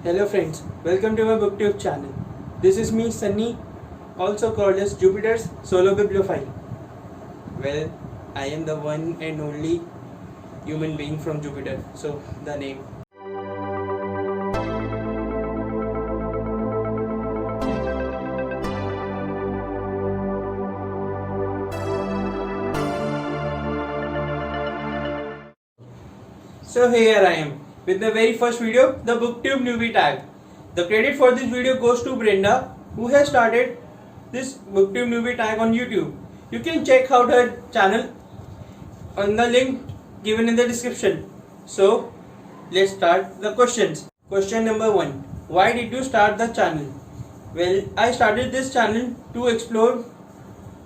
Hello friends, welcome to my booktube channel. This is me Sunny, also called as Jupiter's solo bibliophile. Well, I am the one and only human being from Jupiter, so the name. So here I am with the very first video, the booktube newbie tag. The credit for this video goes to Brenda, who has started this booktube newbie tag on YouTube. You can check out her channel on the link given in the description. So let's start the questions. Question number 1. Why did you start the channel? Well, I started this channel to explore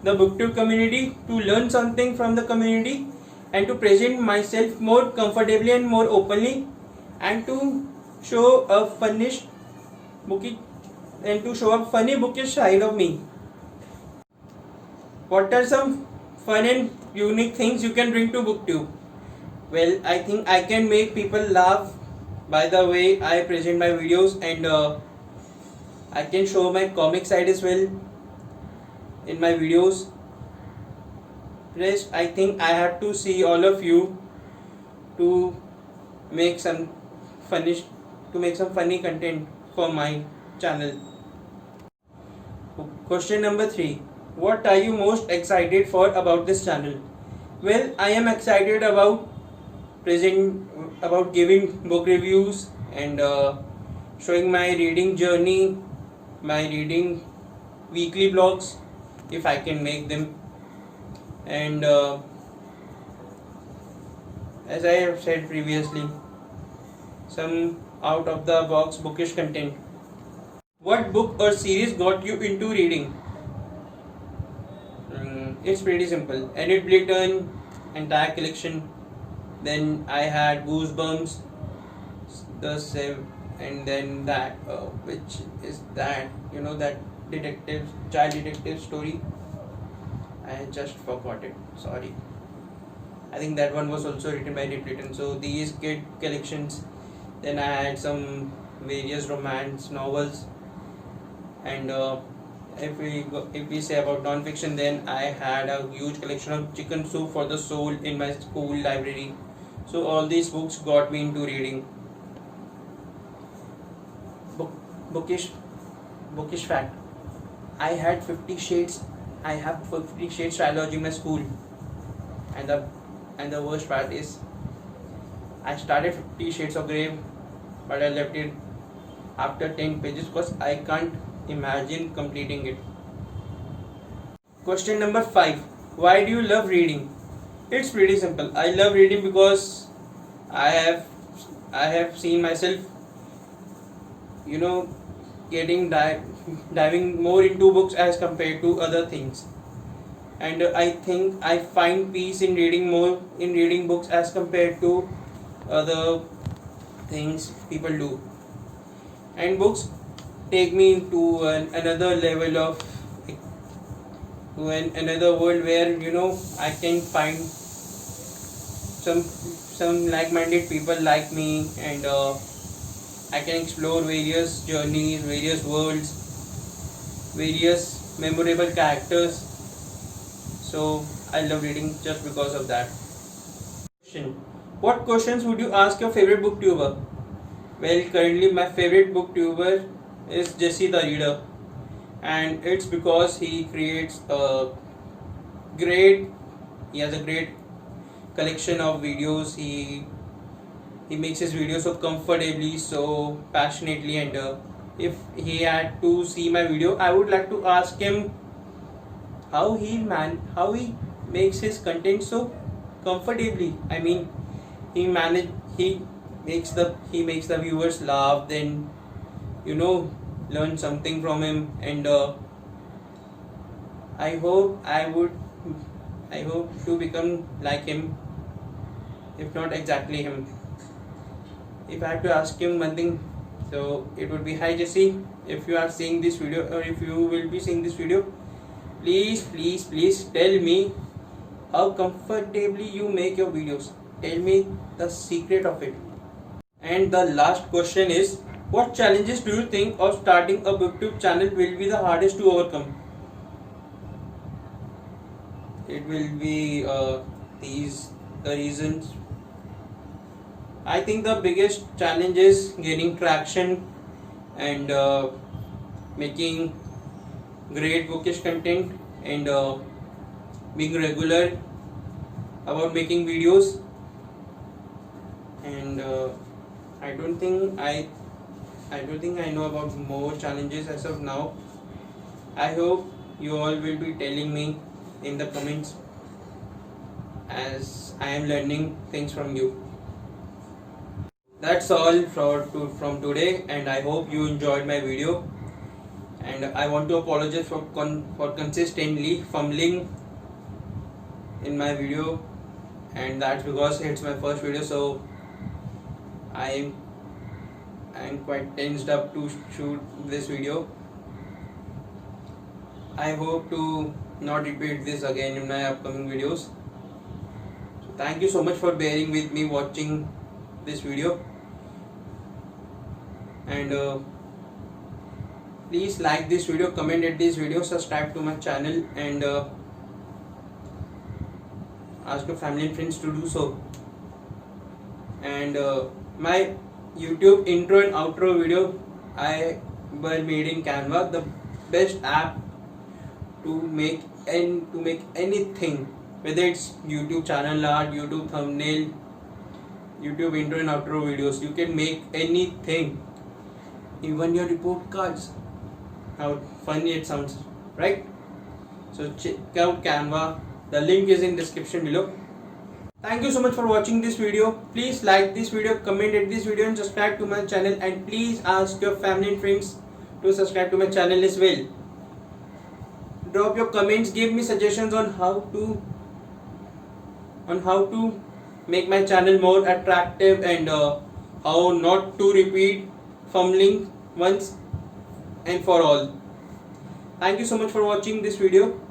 the booktube community, to learn something from the community, and to present myself more comfortably and more openly, and to show a funny bookish side of me. What are some fun and unique things you can bring to booktube? Well, I think I can make people laugh by the way I present my videos, and I can show my comic side as well in my videos. Rest, I think I have to see all of you to make some funny content for my channel. Question number 3. What are you most excited for about this channel? Well, I am excited about giving book reviews and showing my reading journey, my reading weekly blogs if I can make them, and as I have said previously, some out of the box bookish content. What book or series got you into reading? It's pretty simple. Enid Blyton entire collection. Then I had Goosebumps, the Sev, and then that which is that, you know, that child detective story. I just forgot it. Sorry. I think that one was also written by Enid Blyton. So these kid collections. Then I had some various romance novels, and if we say about non-fiction, then I had a huge collection of Chicken Soup for the Soul in my school library. So all these books got me into reading. Bookish fact. I had 50 Shades. I have 50 Shades trilogy in my school, and the worst part is I started 50 Shades of Grey, but I left it after 10 pages because I can't imagine completing it. Question number 5. Why do you love reading? It's pretty simple. I love reading because I have seen myself, diving more into books as compared to other things, and I think I find peace in reading books as compared to other things people do. And books take me to another level of another world where I can find some like-minded people like me, and I can explore various journeys, various worlds, various memorable characters. So I love reading just because of that. What questions would you ask your favorite booktuber? Well, currently my favorite booktuber is Jesse the Reader, and it's because he has a great collection of videos. He makes his videos so comfortably, so passionately, and if he had to see my video, I would like to ask him how he makes his content so comfortably. I mean, he makes the viewers laugh, then learn something from him, and I hope to become like him, if not exactly him. If I had to ask him one thing, so it would be, hi Jesse, if you are seeing this video, or if you will be seeing this video, please tell me how comfortably you make your videos. Tell me the secret of it. And the last question is, What challenges do you think of starting a booktube channel will be the hardest to overcome? It will be these the reasons. I think the biggest challenge is gaining traction and making great bookish content and being regular about making videos. And I don't think I know about more challenges as of now. I hope you all will be telling me in the comments as I am learning things from you. That's all from today, and I hope you enjoyed my video. And I want to apologize for consistently fumbling in my video, and that's because it's my first video, so I'm quite tensed up to shoot this video. I hope to not repeat this again in my upcoming videos. So thank you so much for bearing with me watching this video, and please like this video, comment at this video, subscribe to my channel, and ask your family and friends to do so. And my YouTube intro and outro video I were made in Canva, the best app to make anything, whether it's YouTube channel art, YouTube thumbnail, YouTube intro and outro videos. You can make anything, even your report cards. How funny it sounds, right? So check out Canva. The link is in description below. Thank you so much for watching this video. Please like this video, comment at this video, and subscribe to my channel. And please ask your family and friends to subscribe to my channel as well. Drop your comments, give me suggestions on how to make my channel more attractive, and how not to repeat fumbling once and for all. Thank you so much for watching this video.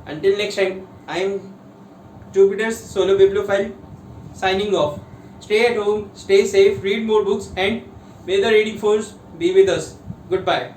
Until next time, I am Jupiter's Solo Bibliophile signing off. Stay at home, stay safe, read more books, and may the reading force be with us. Goodbye.